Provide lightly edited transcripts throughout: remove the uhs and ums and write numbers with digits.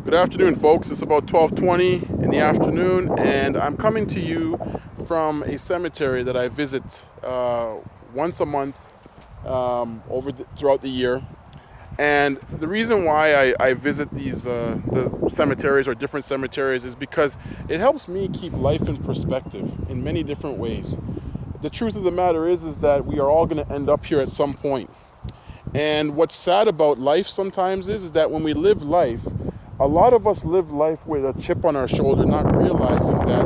Good afternoon, folks. It's about 12:20 in the afternoon, and I'm coming to you from a cemetery that I visit once a month throughout the year. And the reason why I visit the cemeteries or different cemeteries is because it helps me keep life in perspective in many different ways. The truth of the matter is that we are all going to end up here at some point. And what's sad about life sometimes is that when we live life, a lot of us live life with a chip on our shoulder, not realizing that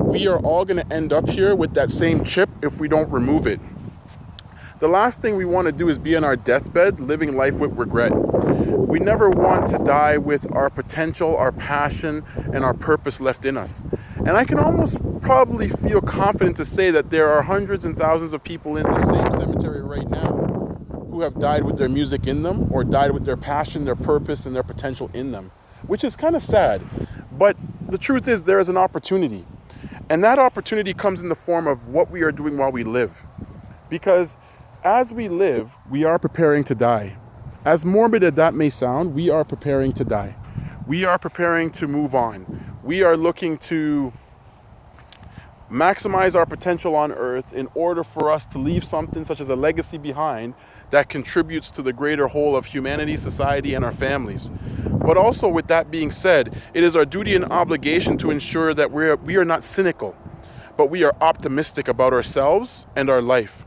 we are all going to end up here with that same chip if we don't remove it. The last thing we want to do is be on our deathbed living life with regret. We never want to die with our potential, our passion, and our purpose left in us. And I can almost probably feel confident to say that there are hundreds and thousands of people in the same cemetery right now who have died with their music in them, or died with their passion, their purpose, and their potential in them, which is kind of sad. But the truth is there is an opportunity. And that opportunity comes in the form of what we are doing while we live. Because as we live, we are preparing to die. As morbid as that may sound, we are preparing to die. We are preparing to move on. We are looking to maximize our potential on earth in order for us to leave something such as a legacy behind that contributes to the greater whole of humanity, society, and our families. But also, with that being said, it is our duty and obligation to ensure that we are not cynical, but we are optimistic about ourselves and our life.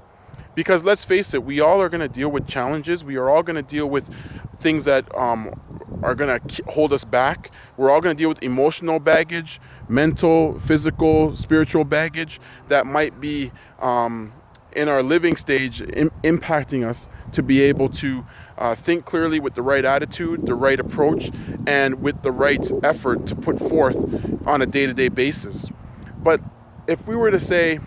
Because let's face it, we all are going to deal with challenges. We are all going to deal with things that are going to hold us back. We're all going to deal with emotional baggage, mental, physical, spiritual baggage that might be in our living stage impacting us to be able to think clearly with the right attitude, the right approach, and with the right effort to put forth on a day-to-day basis. But if we were to say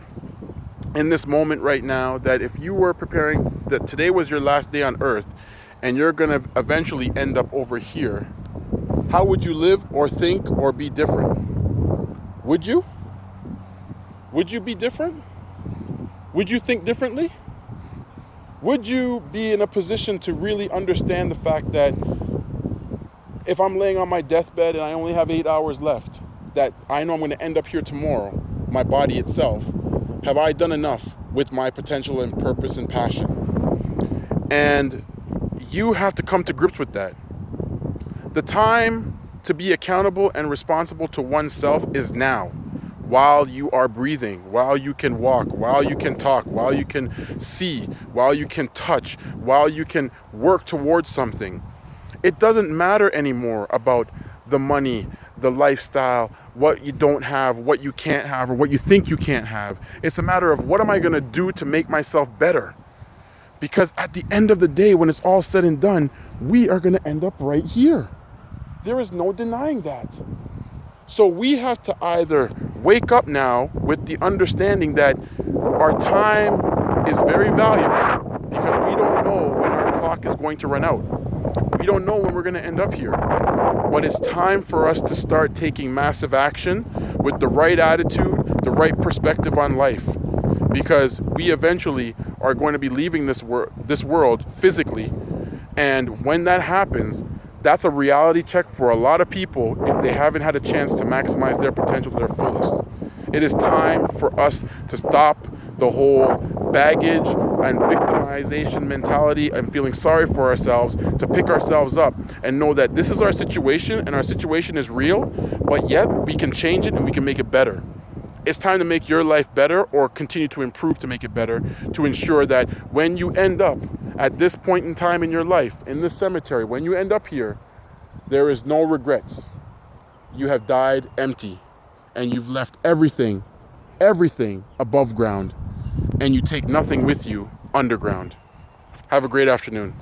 in this moment right now that if you were preparing, that today was your last day on earth and you're going to eventually end up over here, how would you live or think or be different? Would you? Would you be different? Would you think differently? Would you be in a position to really understand the fact that if I'm laying on my deathbed and I only have 8 hours left, that I know I'm going to end up here tomorrow, my body itself, have I done enough with my potential and purpose and passion? And you have to come to grips with that. The time to be accountable and responsible to oneself is now, while you are breathing, while you can walk, while you can talk, while you can see, while you can touch, while you can work towards something. It doesn't matter anymore about the money, the lifestyle, what you don't have, what you can't have, or what you think you can't have. It's a matter of what am I going to do to make myself better? Because at the end of the day, when it's all said and done, we are going to end up right here. There is no denying that. So we have to either wake up now with the understanding that our time is very valuable because we don't know when our clock is going to run out. We don't know when we're going to end up here. But it's time for us to start taking massive action with the right attitude, the right perspective on life. Because we eventually are going to be leaving this world physically. And when that happens, that's a reality check for a lot of people if they haven't had a chance to maximize their potential to their fullest. It is time for us to stop the whole baggage and victimization mentality and feeling sorry for ourselves, to pick ourselves up and know that this is our situation and our situation is real, but yet we can change it and we can make it better. It's time to make your life better or continue to improve to make it better, to ensure that when you end up at this point in time in your life, in this cemetery, when you end up here, there is no regrets. You have died empty and you've left everything above ground, and you take nothing with you underground. Have a great afternoon.